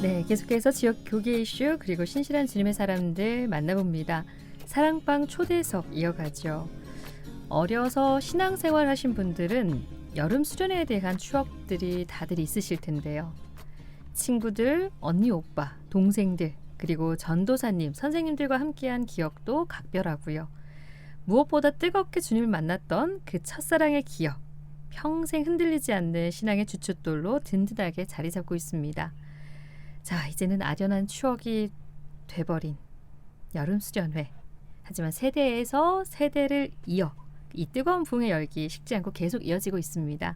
네, 계속해서 지역 교계 이슈 그리고 신실한 주님의 사람들 만나봅니다. 사랑방 초대석 이어가죠. 어려서 신앙생활 하신 분들은 여름 수련회에 대한 추억들이 다들 있으실 텐데요. 친구들, 언니, 오빠, 동생들 그리고 전도사님, 선생님들과 함께한 기억도 각별하고요. 무엇보다 뜨겁게 주님을 만났던 그 첫사랑의 기억, 평생 흔들리지 않는 신앙의 주춧돌로 든든하게 자리 잡고 있습니다. 자, 이제는 아련한 추억이 돼버린 여름 수련회. 하지만 세대에서 세대를 이어 이 뜨거운 부흥의 열기 식지 않고 계속 이어지고 있습니다.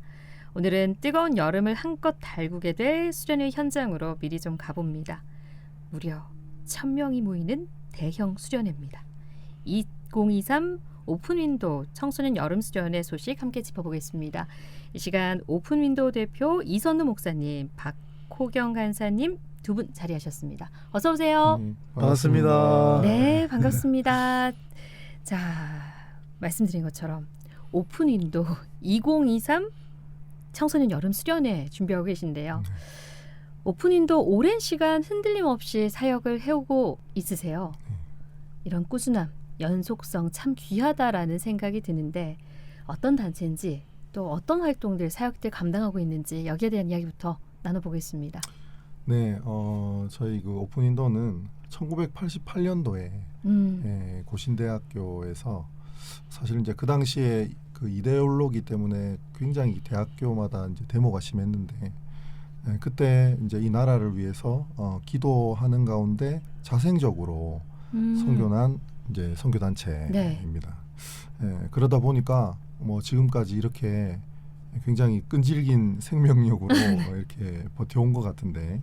오늘은 뜨거운 여름을 한껏 달구게 될 수련회 현장으로 미리 좀 가봅니다. 무려 1000명이 모이는 대형 수련회입니다. 2023 오픈윈도우 청소년 여름 수련회 소식 함께 짚어보겠습니다. 이 시간 오픈윈도우 대표 이선우 목사님, 박호경 간사님 두 분 자리하셨습니다. 어서 오세요. 반갑습니다. 네, 반갑습니다. 자, 말씀드린 것처럼 오픈윈도우 2023 청소년 여름 수련회 준비하고 계신데요. 오픈윈도우 오랜 시간 흔들림 없이 사역을 해오고 있으세요. 이런 꾸준함, 연속성 참 귀하다라는 생각이 드는데 어떤 단체인지 또 어떤 활동들, 사역들 감당하고 있는지 여기에 대한 이야기부터 나눠보겠습니다. 네, 저희 그 오픈윈도우는 1988년도에 고신대학교에서 사실 이제 그 당시에 그 이데올로기 때문에 굉장히 대학교마다 이제 데모가 심했는데 그때 이제 이 나라를 위해서 기도하는 가운데 자생적으로 선교한 이제 선교단체입니다. 그러다 보니까 뭐 지금까지 이렇게 굉장히 끈질긴 생명력으로 이렇게 버텨온 것 같은데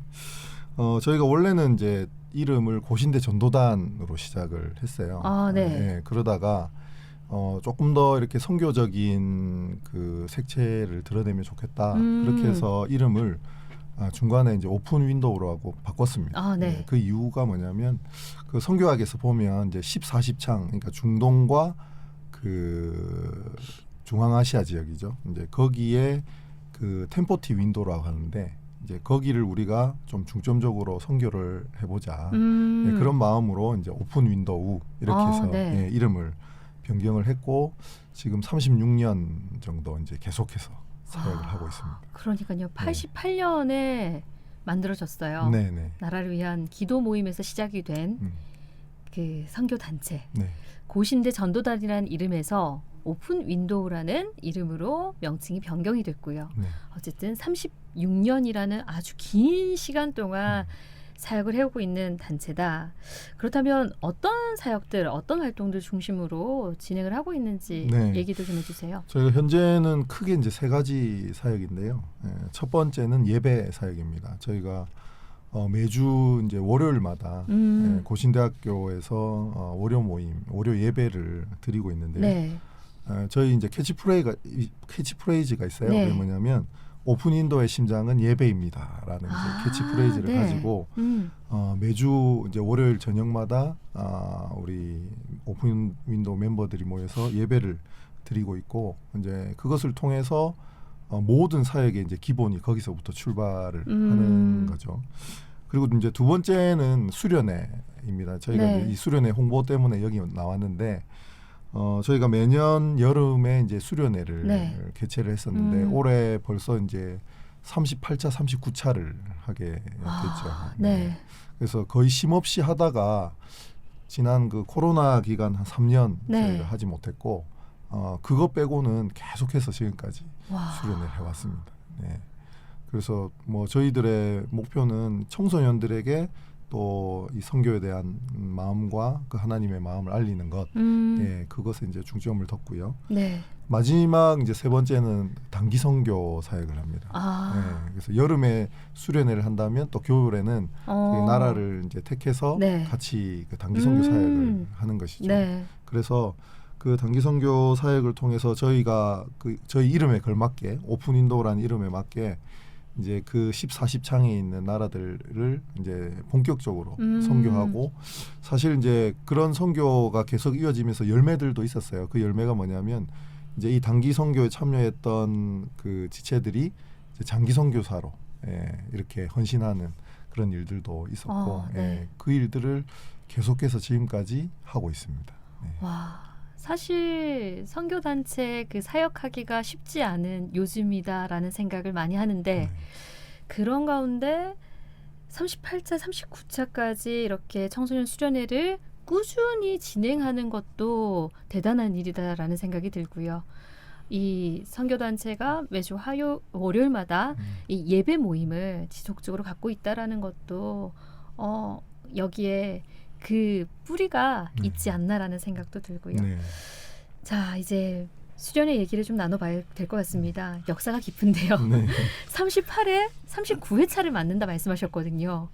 저희가 원래는 이제 이름을 고신대 전도단으로 시작을 했어요. 그러다가 조금 더 이렇게 선교적인 그 색채를 드러내면 좋겠다. 그렇게 해서 이름을 중간에 이제 오픈 윈도우로 하고 바꿨습니다. 그 이유가 뭐냐면 그 선교학에서 보면 이제 14.10창, 그러니까 중동과 그 중앙아시아 지역이죠. 이제 거기에 그 템포티 윈도우라고 하는데 이제 거기를 우리가 좀 중점적으로 선교를 해보자. 그런 마음으로 이제 오픈 윈도우 이렇게 해서 이름을 변경을 했고 지금 36년 정도 이제 계속해서 사역을 하고 있습니다. 그러니까요. 88년에 만들어졌어요. 나라를 위한 기도 모임에서 시작이 된 그 선교 단체. 고신대 전도단이라는 이름에서 오픈 윈도우라는 이름으로 명칭이 변경이 됐고요. 어쨌든 36년이라는 아주 긴 시간 동안 사역을 해오고 있는 단체다. 그렇다면 어떤 사역들, 어떤 활동들 중심으로 진행을 하고 있는지 얘기도 좀 해주세요. 저희가 현재는 크게 이제 세 가지 사역인데요. 첫 번째는 예배 사역입니다. 저희가 매주 이제 월요일마다 고신대학교에서 월요 모임, 월요 예배를 드리고 있는데요. 저희 이제 캐치프레이즈가 있어요. 그게 뭐냐면 오픈 인도의 심장은 예배입니다라는 이제 캐치프레이즈를 가지고 매주 이제 월요일 저녁마다 우리 오픈 윈도우 멤버들이 모여서 예배를 드리고 있고 이제 그것을 통해서 모든 사역의 이제 기본이 거기서부터 출발을 하는 거죠. 그리고 이제 두 번째는 수련회입니다. 저희가 이제 이 수련회 홍보 때문에 여기 나왔는데 저희가 매년 여름에 이제 수련회를 개최를 했었는데 올해 벌써 이제 38차, 39차를 하게 됐죠. 그래서 거의 쉼없이 하다가 지난 그 코로나 기간 한 3년 저희가 하지 못했고 그거 빼고는 계속해서 지금까지 수련회를 해왔습니다. 그래서 뭐 저희들의 목표는 청소년들에게 또 이 선교에 대한 마음과 그 하나님의 마음을 알리는 것, 그것에 이제 중점을 뒀고요. 마지막 이제 세 번째는 단기 선교 사역을 합니다. 그래서 여름에 수련회를 한다면 또 겨울에는 나라를 이제 택해서 같이 그 단기 선교 사역을 하는 것이죠. 그래서 그 단기 선교 사역을 통해서 저희가 그 저희 이름에 걸맞게 오픈 윈도우라는 이름에 맞게 이제 그 14.10창에 있는 나라들을 이제 본격적으로 선교하고 사실 이제 그런 선교가 계속 이어지면서 열매들도 있었어요. 그 열매가 뭐냐면 이제 이 단기 선교에 참여했던 그 지체들이 이제 장기 선교사로 이렇게 헌신하는 그런 일들도 있었고 네. 예, 그 일들을 계속해서 지금까지 하고 있습니다. 네. 와, 사실 선교단체 그 사역하기가 쉽지 않은 요즘이다라는 생각을 많이 하는데 네. 그런 가운데 38차, 39차까지 이렇게 청소년 수련회를 꾸준히 진행하는 것도 대단한 일이다라는 생각이 들고요. 이 선교단체가 매주 월요일마다 이 예배 모임을 지속적으로 갖고 있다라는 것도 여기에 그 뿌리가 있지 않나라는 생각도 들고요. 네. 자, 이제 수련회 얘기를 좀 나눠봐야 될 것 같습니다. 역사가 깊은데요. 네. 38회, 39회 차를 맞는다 말씀하셨거든요.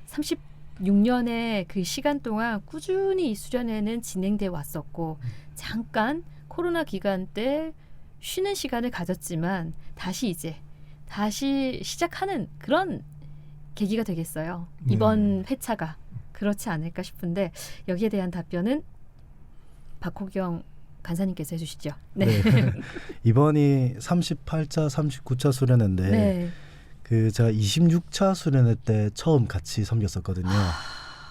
36년의 그 시간 동안 꾸준히 이 수련회는 진행돼 왔었고 잠깐 코로나 기간 때 쉬는 시간을 가졌지만 다시 시작하는 그런 계기가 되겠어요. 이번 회차가 그렇지 않을까 싶은데 여기에 대한 답변은 박호경 간사님께서 해주시죠. 네. 네. 이번이 38차, 39차 수련회인데 네. 그 제가 26차 수련회 때 처음 같이 섬겼었거든요.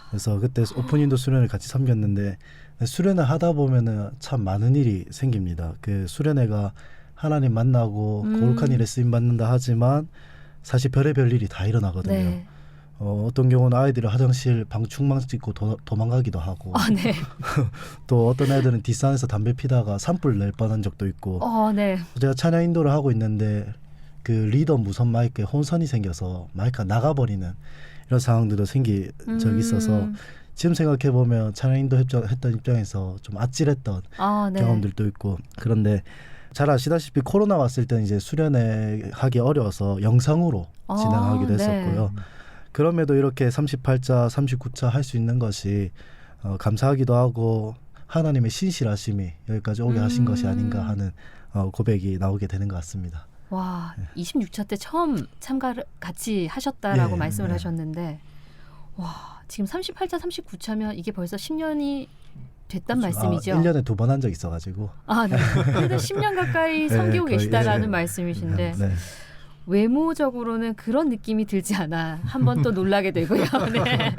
그래서 그때 오픈인도 수련회를 같이 섬겼는데 수련회 하다 보면은 참 많은 일이 생깁니다. 그 수련회가 하나님 만나고 거룩한 일에 쓰임 받는다 하지만 사실 별의별 일이 다 일어나거든요. 네. 어떤 경우는 아이들이 화장실 방충망 찍고 도망가기도 하고 네. 또 어떤 애들은 뒷산에서 담배 피다가 산불 낼 뻔한 적도 있고 네. 제가 찬양 인도를 하고 있는데 그 리더 무선 마이크에 혼선이 생겨서 마이크가 나가버리는 이런 상황들도 생긴 적이 있어서 지금 생각해보면 찬양 인도 했던 입장에서 좀 아찔했던 네. 경험들도 있고 그런데 잘 아시다시피 코로나 왔을 때는 이제 수련회 하기 어려워서 영상으로 진행하기도 했었고요. 네. 그럼에도 이렇게 38차, 39차 할 수 있는 것이 감사하기도 하고 하나님의 신실하심이 여기까지 오게 하신 것이 아닌가 하는 고백이 나오게 되는 것 같습니다. 와, 26차 때 처음 참가를 같이 하셨다라고 말씀을 하셨는데 와, 지금 38차, 39차면 이게 벌써 10년이 됐단 말씀이죠. 1년에 2번 한 적 있어가지고. 네. 그래도 10년 가까이 섬기고 계시다라는 말씀이신데 네. 외모적으로는 그런 느낌이 들지 않아 한 번 또 놀라게 되고요. 네.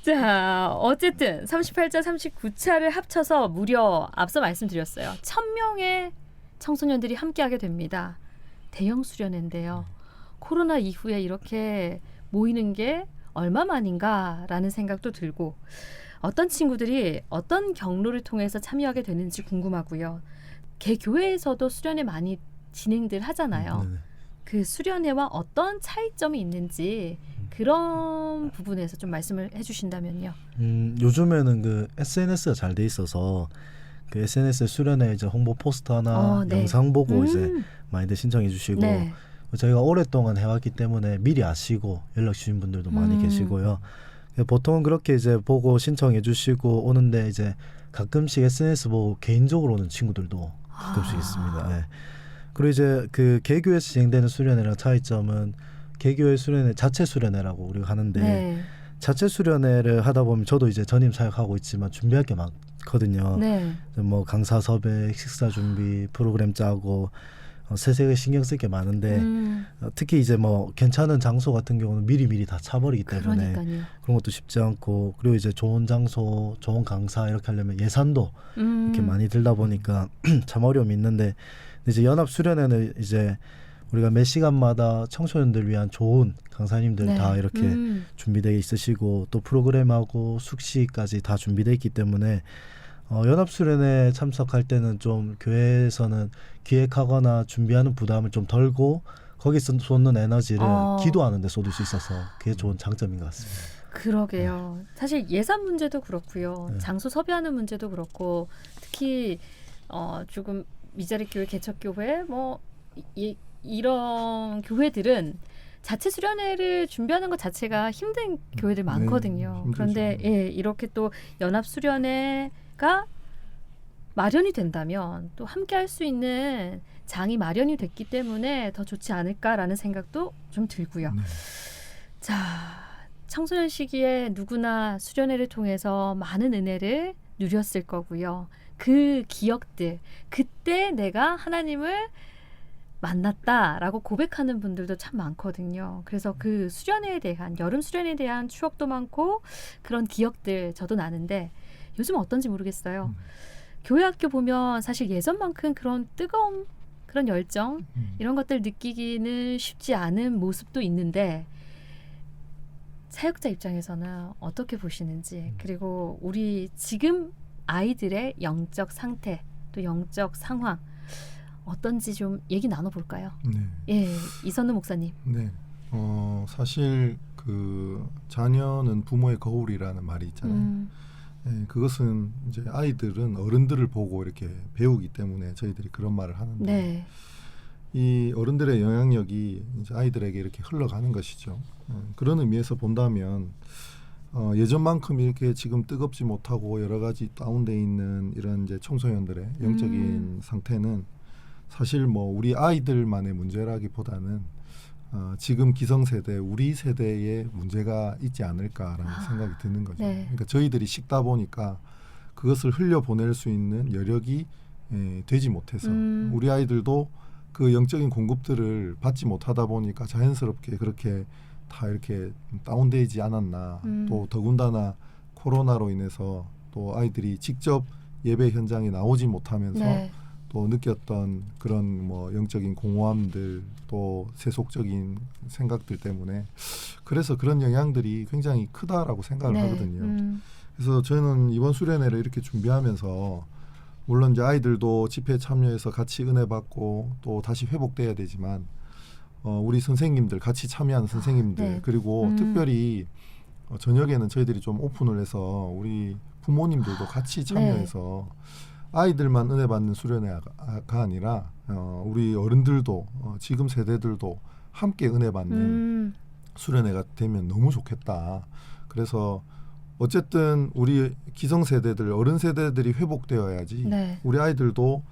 자, 어쨌든 38차, 39차를 합쳐서 무려 앞서 말씀드렸어요. 1000명의 청소년들이 함께하게 됩니다. 대형 수련회인데요. 코로나 이후에 이렇게 모이는 게 얼마만인가라는 생각도 들고 어떤 친구들이 어떤 경로를 통해서 참여하게 되는지 궁금하고요. 개교회에서도 수련회 많이 진행들 하잖아요. 그 수련회와 어떤 차이점이 있는지 그런 부분에서 좀 말씀을 해주신다면요. 요즘에는 그 SNS가 잘 돼 있어서 그 SNS 수련회 이제 홍보 포스터나 네. 영상 보고 이제 많이들 신청해 주시고 네. 저희가 오랫동안 해왔기 때문에 미리 아시고 연락 주신 분들도 많이 계시고요. 보통은 그렇게 이제 보고 신청해 주시고 오는데 이제 가끔씩 SNS 보고 개인적으로 오는 친구들도 가끔씩 있습니다. 네. 그리고 이제 그 개교에서 진행되는 수련회랑 차이점은 개교의 수련회 자체 수련회라고 우리가 하는데 자체 수련회를 하다 보면 저도 이제 전임 사역하고 있지만 준비할 게 많거든요. 뭐 강사 섭외, 식사 준비, 프로그램 짜고 세세하게 신경 쓸 게 많은데 특히 이제 뭐 괜찮은 장소 같은 경우는 미리 다 차버리기 때문에 그러니까요. 그런 것도 쉽지 않고 그리고 이제 좋은 장소, 좋은 강사 이렇게 하려면 예산도 이렇게 많이 들다 보니까 참 어려움이 있는데 이제 연합 수련회는 이제 우리가 매 시간마다 청소년들 위한 좋은 강사님들 다 이렇게 준비되어 있으시고 또 프로그램하고 숙식까지 다 준비되어 있기 때문에 연합 수련회 참석할 때는 좀 교회에서는 기획하거나 준비하는 부담을 좀 덜고 거기서 쏟는 에너지를 기도하는 데 쏟을 수 있어서 그게 좋은 장점인 것 같습니다. 그러게요. 사실 예산 문제도 그렇고요. 장소 섭외하는 문제도 그렇고 특히 조금 미자리 교회, 개척교회 뭐 이런 교회들은 자체 수련회를 준비하는 것 자체가 힘든 교회들 많거든요. 그런데 이렇게 또 연합 수련회가 마련이 된다면 또 함께 할 수 있는 장이 마련이 됐기 때문에 더 좋지 않을까라는 생각도 좀 들고요. 자, 청소년 시기에 누구나 수련회를 통해서 많은 은혜를 누렸을 거고요. 그 기억들, 그때 내가 하나님을 만났다라고 고백하는 분들도 참 많거든요. 그래서 그 수련회에 대한 여름 수련회에 대한 추억도 많고 그런 기억들 저도 나는데 요즘 어떤지 모르겠어요. 교회 학교 보면 사실 예전만큼 그런 뜨거움, 그런 열정 이런 것들 느끼기는 쉽지 않은 모습도 있는데 사역자 입장에서는 어떻게 보시는지 그리고 우리 지금 아이들의 영적 상태 또 영적 상황 어떤지 좀 얘기 나눠볼까요? 네. 예, 이선우 목사님. 네. 사실 그 자녀는 부모의 거울이라는 말이 있잖아요. 네, 그것은 이제 아이들은 어른들을 보고 이렇게 배우기 때문에 저희들이 그런 말을 하는데 네. 이 어른들의 영향력이 이제 아이들에게 이렇게 흘러가는 것이죠. 그런 의미에서 본다면 예전만큼 이렇게 지금 뜨겁지 못하고 여러 가지 다운돼 있는 이런 이제 청소년들의 영적인 상태는 사실 뭐 우리 아이들만의 문제라기보다는 지금 기성세대 우리 세대의 문제가 있지 않을까라는 생각이 드는 거죠. 네. 그러니까 저희들이 식다 보니까 그것을 흘려보낼 수 있는 여력이 되지 못해서 우리 아이들도 그 영적인 공급들을 받지 못하다 보니까 자연스럽게 그렇게 다 이렇게 다운되지 않았나. 또 더군다나 코로나로 인해서 또 아이들이 직접 예배 현장에 나오지 못하면서 네. 또 느꼈던 그런 뭐 영적인 공허함들 또 세속적인 생각들 때문에 그래서 그런 영향들이 굉장히 크다라고 생각을 네. 하거든요. 그래서 저는 이번 수련회를 이렇게 준비하면서 물론 이제 아이들도 집회에 참여해서 같이 은혜 받고 또 다시 회복돼야 되지만 우리 선생님들 같이 참여하는 선생님들 네. 그리고 특별히 저녁에는 저희들이 좀 오픈을 해서 우리 부모님들도 같이 참여해서 아이들만 은혜 받는 수련회가 아니라 우리 어른들도 지금 세대들도 함께 은혜 받는 수련회가 되면 너무 좋겠다. 그래서 어쨌든 우리 기성세대들 어른 세대들이 회복되어야지 네. 우리 아이들도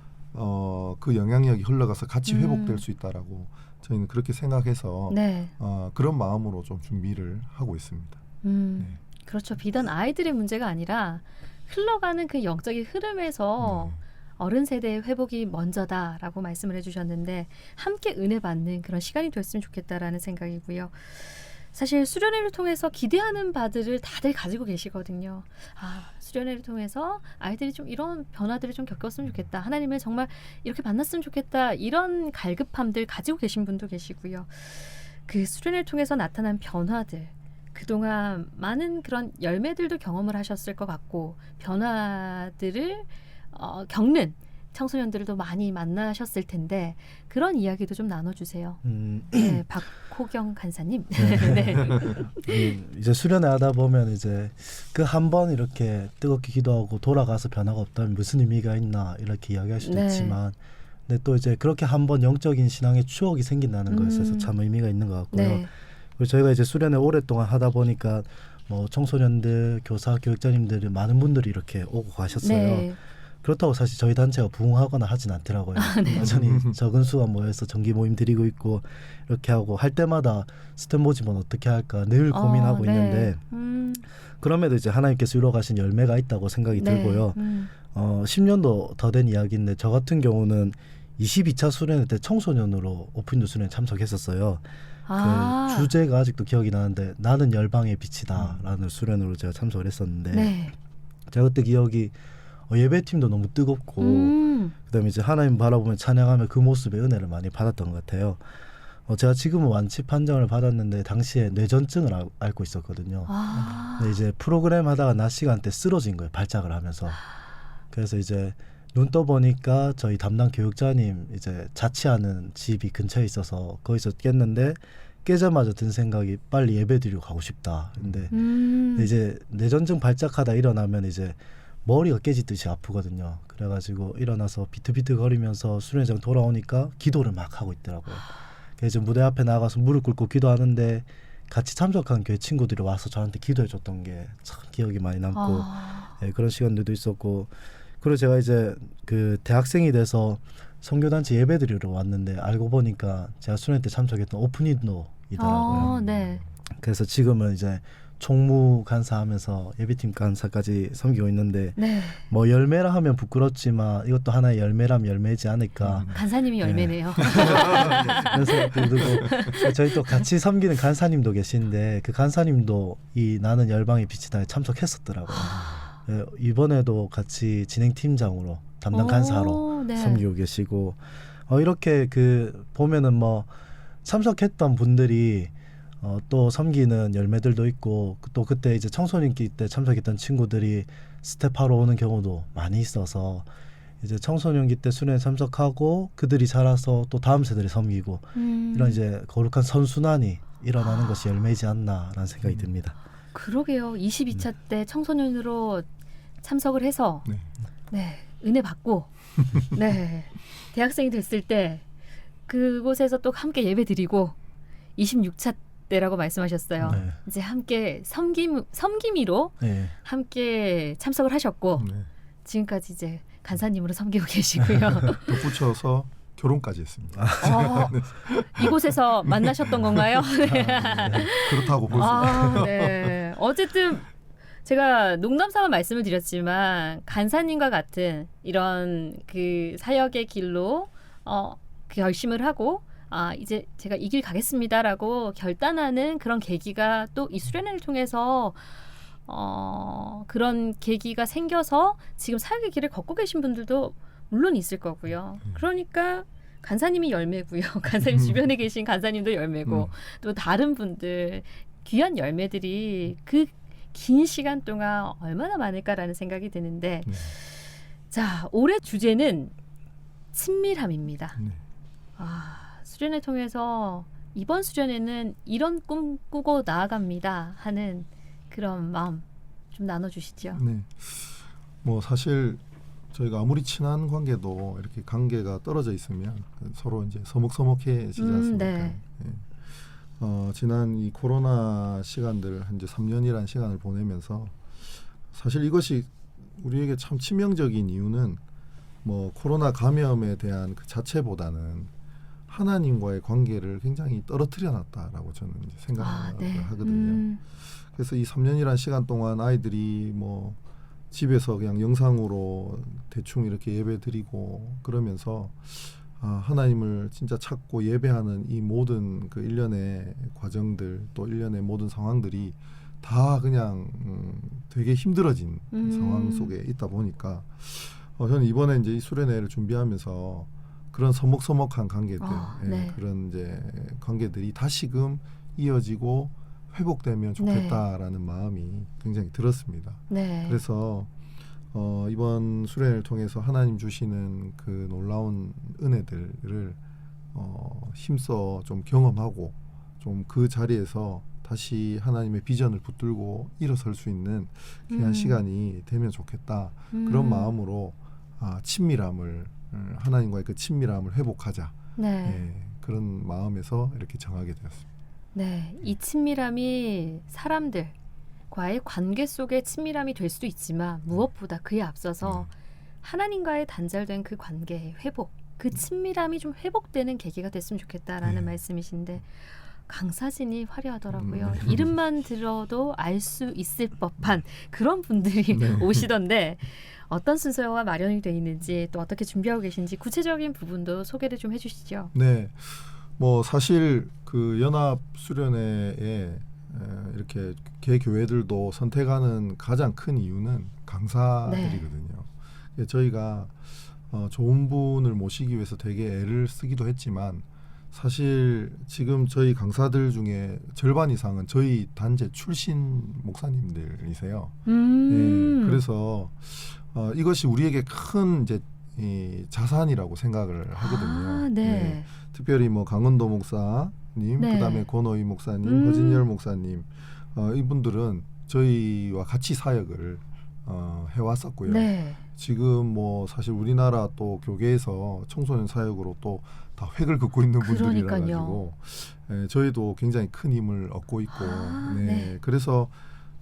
그 영향력이 흘러가서 같이 회복될 수 있다라고 저희는 그렇게 생각해서 네. 그런 마음으로 좀 준비를 하고 있습니다. 네. 그렇죠. 비단 아이들의 문제가 아니라 흘러가는 그 영적인 흐름에서 어른 세대의 회복이 먼저다라고 말씀을 해주셨는데 함께 은혜 받는 그런 시간이 됐으면 좋겠다라는 생각이고요. 사실 수련회를 통해서 기대하는 바들을 다들 가지고 계시거든요. 수련회를 통해서 아이들이 좀 이런 변화들을 좀 겪었으면 좋겠다. 하나님을 정말 이렇게 만났으면 좋겠다. 이런 갈급함들 가지고 계신 분도 계시고요. 그 수련회를 통해서 나타난 변화들 그동안 많은 그런 열매들도 경험을 하셨을 것 같고 변화들을 겪는 청소년들도 많이 만나셨을 텐데 그런 이야기도 좀 나눠주세요. 네, 박호경 간사님. 네. 이제 수련회 하다 보면 이제 그 한 번 이렇게 뜨겁게 기도하고 돌아가서 변화가 없다면 무슨 의미가 있나 이렇게 이야기할 수도 있지만 근데 또 이제 그렇게 한 번 영적인 신앙의 추억이 생긴다는 것에서 참 의미가 있는 것 같고요. 네. 그리고 저희가 이제 수련회 오랫동안 하다 보니까 뭐 청소년들, 교사, 교육자님들 많은 분들이 이렇게 오고 가셨어요. 네. 그렇다고 사실 저희 단체가 부흥하거나 하진 않더라고요. 네. 여전히 적은 수가 모여서 정기 모임 드리고 있고 이렇게 하고 할 때마다 스탠 모집은 어떻게 할까 늘 고민하고 있는데 그럼에도 이제 하나님께서 이루어가신 열매가 있다고 생각이 들고요. 10년도 더 된 이야기인데 저 같은 경우는 22차 수련회 때 청소년으로 오픈도 수련회 참석했었어요. 그 주제가 아직도 기억이 나는데 나는 열방의 빛이다 라는 수련으로 제가 참석을 했었는데 제가 그때 기억이 예배팀도 너무 뜨겁고 그다음에 이제 하나님 바라보면 찬양하며 그 모습에 은혜를 많이 받았던 것 같아요. 제가 지금은 완치 판정을 받았는데 당시에 뇌전증을 앓고 있었거든요. 근데 이제 프로그램 하다가 낮 시간대 쓰러진 거예요. 발작을 하면서. 그래서 이제 눈 떠보니까 저희 담당 교육자님 이제 자취하는 집이 근처에 있어서 거기서 깼는데 깨자마자 든 생각이 빨리 예배드리고 가고 싶다. 근데 이제 뇌전증 발작하다 일어나면 이제 머리가 깨지듯이 아프거든요. 그래가지고 일어나서 비트비트 거리면서 수련회장 돌아오니까 기도를 막 하고 있더라고요. 그래서 무대 앞에 나가서 무릎 꿇고 기도하는데 같이 참석한 교회 친구들이 와서 저한테 기도해줬던 게 참 기억이 많이 남고 네, 그런 시간들도 있었고 그리고 제가 이제 그 대학생이 돼서 선교단체 예배드리러 왔는데 알고 보니까 제가 수련회 때 참석했던 오픈인도이더라고요. 네. 그래서 지금은 이제 총무 간사하면서 예비팀 간사까지 섬기고 있는데 네. 뭐 열매라 하면 부끄럽지만 이것도 하나의 열매라면 열매지 않을까. 간사님이 열매네요. 그래서 그리고 저희 또 같이 섬기는 간사님도 계신데 그 간사님도 이 나는 열방의 빛이다에 참석했었더라고요. 이번에도 같이 진행팀장으로 담당 간사로 네. 섬기고 계시고 이렇게 그 보면은 뭐 참석했던 분들이 또 섬기는 열매들도 있고 또 그때 이제 청소년기 때 참석했던 친구들이 스텝하러 오는 경우도 많이 있어서 이제 청소년기 때 수련회 참석하고 그들이 자라서 또 다음 세대를 섬기고 이런 이제 거룩한 선순환이 일어나는 것이 열매이지 않나라는 생각이 듭니다. 그러게요. 22차 때 청소년으로 참석을 해서 네. 네, 은혜 받고 네, 대학생이 됐을 때 그곳에서 또 함께 예배 드리고 26차 때라고 말씀하셨어요. 네. 이제 함께 섬김이로 네. 함께 참석을 하셨고 네. 지금까지 이제 간사님으로 섬기고 계시고요. 또 붙여서 결혼까지 했습니다. 이곳에서 만나셨던 건가요? 네. 그렇다고 볼 수 있습니다. 네. 어쨌든 제가 농담삼아 말씀을 드렸지만 간사님과 같은 이런 그 사역의 길로 그 결심을 하고 이제 제가 이 길 가겠습니다라고 결단하는 그런 계기가 또 이 수련회를 통해서 그런 계기가 생겨서 지금 사역의 길을 걷고 계신 분들도 물론 있을 거고요. 그러니까 간사님이 열매고요. 간사님 주변에 계신 간사님도 열매고 또 다른 분들 귀한 열매들이 그 긴 시간 동안 얼마나 많을까라는 생각이 드는데 자, 올해 주제는 친밀함입니다. 네. 수련회 통해서 이번 수련회는 이런 꿈 꾸고 나아갑니다 하는 그런 마음 좀 나눠주시죠. 네. 뭐 사실 저희가 아무리 친한 관계도 이렇게 관계가 떨어져 있으면 서로 이제 서먹서먹해지지 않습니까? 네. 네. 지난 이 코로나 시간들 한 이제 3년이라는 시간을 보내면서 사실 이것이 우리에게 참 치명적인 이유는 뭐 코로나 감염에 대한 그 자체보다는 하나님과의 관계를 굉장히 떨어뜨려 놨다라고 저는 이제 생각을 네. 하거든요. 그래서 이 3년이라는 시간 동안 아이들이 뭐 집에서 그냥 영상으로 대충 이렇게 예배 드리고 그러면서 하나님을 진짜 찾고 예배하는 이 모든 그 일련의 과정들 또 일련의 모든 상황들이 다 그냥 되게 힘들어진 상황 속에 있다 보니까 저는 이번에 이제 이 수련회를 준비하면서 그런 서먹서먹한 관계들, 네. 그런 이제 관계들이 다시금 이어지고 회복되면 좋겠다라는 마음이 굉장히 들었습니다. 네. 그래서 이번 수련회를 통해서 하나님 주시는 그 놀라운 은혜들을 힘써 좀 경험하고 좀 그 자리에서 다시 하나님의 비전을 붙들고 일어설 수 있는 귀한 시간이 되면 좋겠다. 그런 마음으로 친밀함을 하나님과의 그 친밀함을 회복하자. 네. 그런 마음에서 이렇게 정하게 되었습니다. 네, 이 친밀함이 사람들과의 관계 속의 친밀함이 될 수도 있지만 무엇보다 그에 앞서서 하나님과의 단절된 그 관계의 회복, 그 친밀함이 좀 회복되는 계기가 됐으면 좋겠다라는 말씀이신데 강사진이 화려하더라고요. 이름만 들어도 알 수 있을 법한 그런 분들이 오시던데 어떤 순서가 마련이 되어 있는지 또 어떻게 준비하고 계신지 구체적인 부분도 소개를 좀 해주시죠. 네, 뭐 사실 그 연합 수련회에 이렇게 개 교회들도 선택하는 가장 큰 이유는 강사들이거든요. 저희가 좋은 분을 모시기 위해서 되게 애를 쓰기도 했지만 사실 지금 저희 강사들 중에 절반 이상은 저희 단체 출신 목사님들이세요. 그래서 이것이 우리에게 큰 이제 이 자산이라고 생각을 하거든요. 네. 특별히 뭐 강은도 목사님, 그다음에 권호희 목사님, 허진열 목사님, 이분들은 저희와 같이 사역을 해왔었고요. 지금 뭐 사실 우리나라 또 교계에서 청소년 사역으로 또 다 획을 긋고 있는 분들이라 가지고 저희도 굉장히 큰 힘을 얻고 있고, 그래서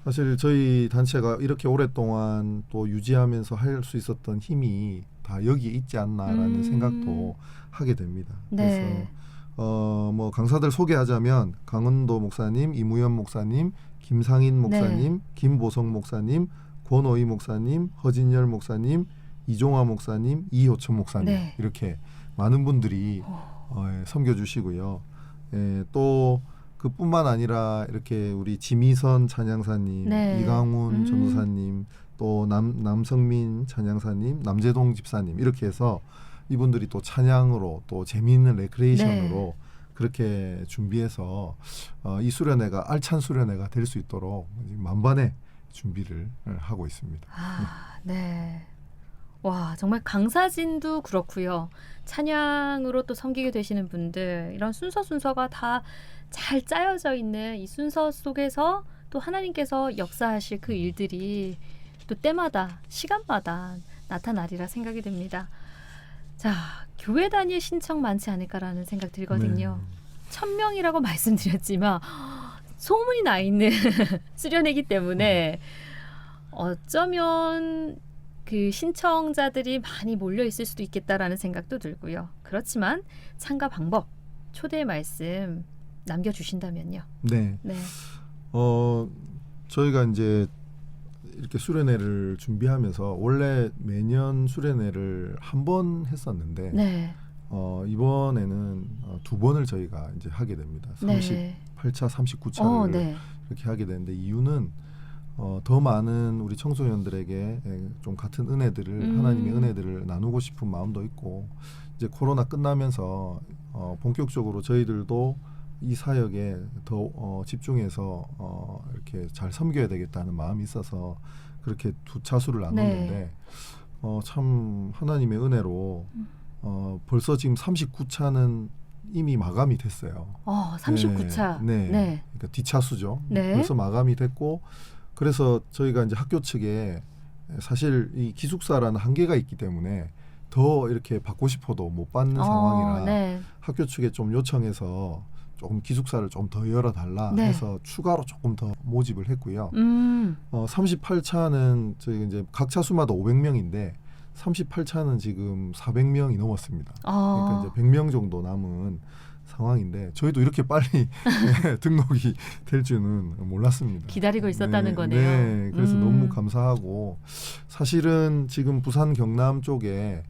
사실 저희 단체가 이렇게 오랫동안 또 유지하면서 할 수 있었던 힘이 다 여기에 있지 않나라는 생각도 하게 됩니다. 그래서 뭐 강사들 소개하자면 강은도 목사님, 이무현 목사님, 김상인 목사님, 김보성 목사님, 권오희 목사님, 허진열 목사님, 이종화 목사님, 이효천 목사님 이렇게 많은 분들이 섬겨주시고요. 또 그뿐만 아니라 이렇게 우리 지미선 찬양사님, 이강훈 전도사님, 또 남성민 찬양사님, 남재동 집사님 이렇게 해서 이분들이 또 찬양으로 또 재미있는 레크레이션으로 그렇게 준비해서 이 수련회가 알찬 수련회가 될 수 있도록 만반의 준비를 하고 있습니다. 네. 와, 정말 강사진도 그렇고요. 찬양으로 또 섬기게 되시는 분들, 이런 순서가 다 잘 짜여져 있는 이 순서 속에서 또 하나님께서 역사하실 그 일들이 또 때마다 시간마다 나타나리라 생각이 됩니다. 자, 교회 다닐 신청 많지 않을까라는 생각 들거든요. 1000명이라고 말씀드렸지만 소문이 나 있는 수련회이기 때문에 어쩌면 그 신청자들이 많이 몰려 있을 수도 있겠다라는 생각도 들고요. 그렇지만 참가 방법, 초대 말씀 남겨주신다면요. 네. 저희가 이제 이렇게 수련회를 준비하면서 원래 매년 수련회를 한 번 했었는데 이번에는 2번을 저희가 이제 하게 됩니다. 38차, 39차를 이렇게 하게 되는데 이유는 더 많은 우리 청소년들에게 좀 같은 은혜들을 하나님의 은혜들을 나누고 싶은 마음도 있고 이제 코로나 끝나면서 본격적으로 저희들도 이 사역에 더 집중해서 이렇게 잘 섬겨야 되겠다는 마음이 있어서 그렇게 두 차수를 나눴는데 참 하나님의 은혜로 벌써 지금 39차는 이미 마감이 됐어요. 39차. 그러니까 뒷차수죠. 벌써 마감이 됐고 그래서 저희가 이제 학교 측에 사실 이 기숙사라는 한계가 있기 때문에 더 이렇게 받고 싶어도 못 받는 상황이라 학교 측에 좀 요청해서 조금 기숙사를 좀 더 열어달라 해서 추가로 조금 더 모집을 했고요. 38차는 저희 이제 각 차수마다 500명인데 38차는 지금 400명이 넘었습니다. 그러니까 이제 100명 정도 남은 상황인데 저희도 이렇게 빨리 등록이 될 줄은 몰랐습니다. 기다리고 있었다는 거네요. 네, 그래서 너무 감사하고 사실은 지금 부산 경남 쪽에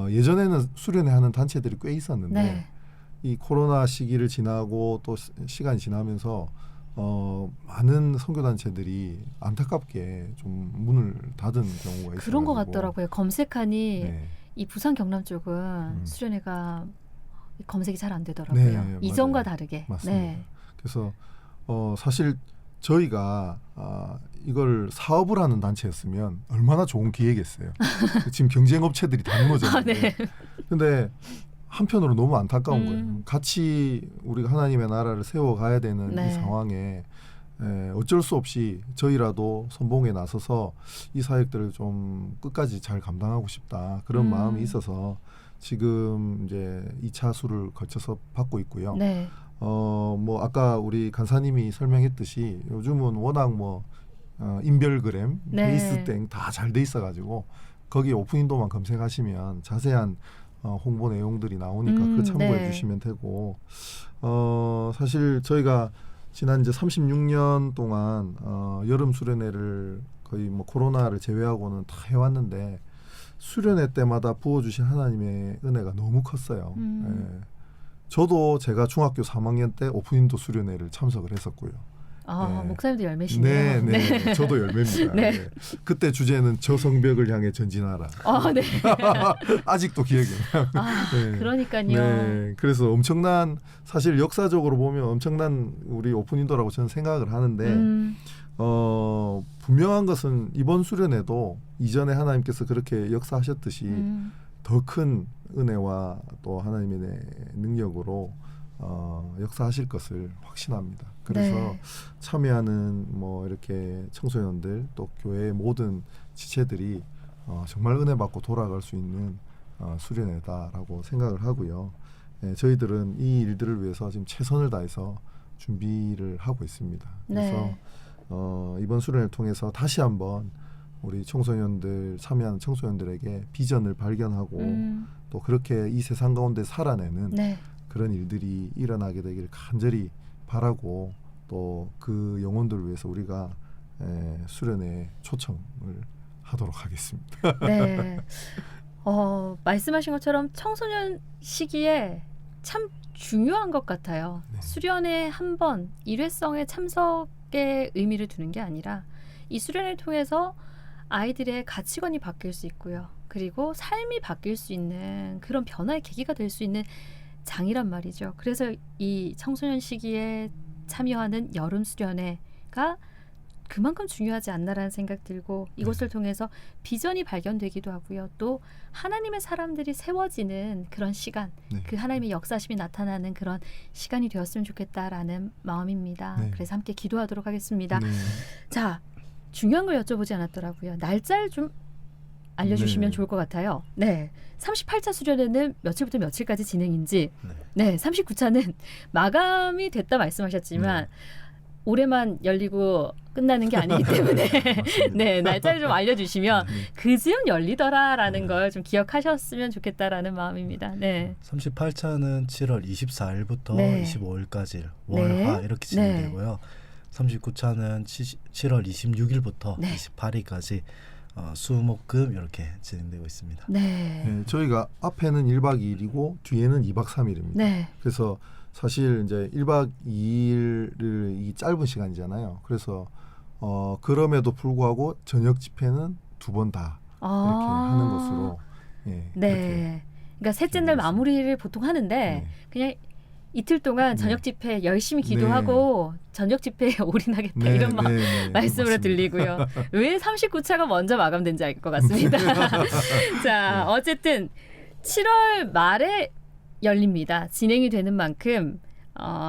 예전에는 수련회 하는 단체들이 꽤 있었는데 이 코로나 시기를 지나고 또 시간이 지나면서 많은 선교단체들이 안타깝게 좀 문을 닫은 경우가 있어요. 그런 것 같더라고요. 검색하니 이 부산 경남 쪽은 수련회가 검색이 잘 안 되더라고요. 이전과 다르게. 맞습니다. 그래서 사실 저희가 이걸 사업을 하는 단체였으면 얼마나 좋은 기회겠어요. 지금 경쟁업체들이 다 무너졌는데. 근데 한편으로 너무 안타까운 거예요. 같이 우리가 하나님의 나라를 세워가야 되는 이 상황에 어쩔 수 없이 저희라도 선봉에 나서서 이 사역들을 좀 끝까지 잘 감당하고 싶다. 그런 마음이 있어서 지금 이제 2차 수를 거쳐서 받고 있고요. 뭐 아까 우리 간사님이 설명했듯이 요즘은 워낙 뭐 인별그램, 페이스땡 다 잘 돼 있어가지고 거기 오픈인도만 검색하시면 자세한 홍보 내용들이 나오니까 그 참고해 주시면 되고 사실 저희가 지난 이제 36년 동안 여름 수련회를 거의 뭐 코로나를 제외하고는 다 해왔는데 수련회 때마다 부어주신 하나님의 은혜가 너무 컸어요. 저도 제가 중학교 3학년 때 오픈인도 수련회를 참석을 했었고요. 목사님도 열매시네요. 네, 저도 열매입니다. 그때 주제는 저 성벽을 향해 전진하라. 아직도 기억이 나요. 그러니까요. 그래서 엄청난 사실 역사적으로 보면 엄청난 우리 오픈인도라고 저는 생각을 하는데 분명한 것은 이번 수련회도 이전에 하나님께서 그렇게 역사하셨듯이 더 큰 은혜와 또 하나님의 능력으로 역사하실 것을 확신합니다. 그래서 참여하는 뭐 이렇게 청소년들 또 교회의 모든 지체들이 정말 은혜 받고 돌아갈 수 있는 수련회다라고 생각을 하고요. 저희들은 이 일들을 위해서 지금 최선을 다해서 준비를 하고 있습니다. 그래서 이번 수련회를 통해서 다시 한번 우리 청소년들 참여하는 청소년들에게 비전을 발견하고 또 그렇게 이 세상 가운데 살아내는 그런 일들이 일어나게 되기를 간절히 바라고 또 그 영혼들을 위해서 우리가 수련회 초청을 하도록 하겠습니다. 네. 말씀하신 것처럼 청소년 시기에 참 중요한 것 같아요. 네. 수련회 한 번 일회성의 참석의 의미를 두는 게 아니라 이 수련회를 통해서 아이들의 가치관이 바뀔 수 있고요. 그리고 삶이 바뀔 수 있는 그런 변화의 계기가 될 수 있는 장이란 말이죠. 그래서 이 청소년 시기에 참여하는 여름 수련회가 그만큼 중요하지 않나라는 생각 들고 이곳을 통해서 비전이 발견되기도 하고요. 또 하나님의 사람들이 세워지는 그런 시간, 네. 그 하나님의 역사심이 나타나는 그런 시간이 되었으면 좋겠다라는 마음입니다. 네. 그래서 함께 기도하도록 하겠습니다. 네. 자, 중요한 걸 여쭤보지 않았더라고요. 날짜를 좀 알려주시면 네. 좋을 것 같아요. 네, 38차 수련회는 며칠부터 며칠까지 진행인지, 네, 39차는 마감이 됐다 말씀하셨지만 올해만 열리고 끝나는 게 아니기 때문에 네, 날짜를 좀 알려주시면 그 즈음 열리더라라는 걸 좀 기억하셨으면 좋겠다라는 마음입니다. 네. 38차는 7월 24일부터 네. 25일까지 월화 네. 이렇게 진행되고요. 39차는 7월 26일부터 네. 28일까지 수목금 이렇게 진행되고 있습니다. 네. 네, 저희가 앞에는 1박 2일이고 뒤에는 2박 3일입니다. 네. 그래서 사실 이제 1박 2일을 이 짧은 시간이잖아요. 그래서 그럼에도 불구하고 저녁 집회는 2번 다 이렇게 하는 것으로 네. 그렇게 그러니까 셋째 날 마무리를 보통 하는데 네. 그냥 이틀 동안 저녁 네. 집회 열심히 기도하고 저녁 집회에 올인하겠다 네, 이런 네, 네, 말씀으로 맞습니다. 들리고요. 왜 39차가 먼저 마감된지 알 것 같습니다. 자, 어쨌든 7월 말에 열립니다. 진행이 되는 만큼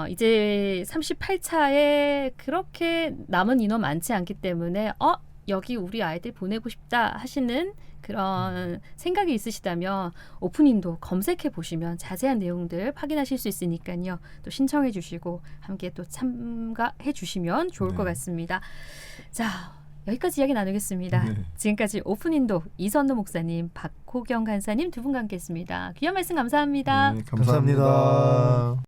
이제 38차에 그렇게 남은 인원 많지 않기 때문에 여기 우리 아이들 보내고 싶다 하시는 그런 생각이 있으시다면 오픈인도 검색해 보시면 자세한 내용들 확인하실 수 있으니까요. 또 신청해 주시고 함께 또 참가해 주시면 좋을 네. 것 같습니다. 자, 여기까지 이야기 나누겠습니다. 네. 지금까지 오픈인도 이선노 목사님, 박호경 간사님 두 분과 함께했습니다. 귀한 말씀 감사합니다. 네, 감사합니다.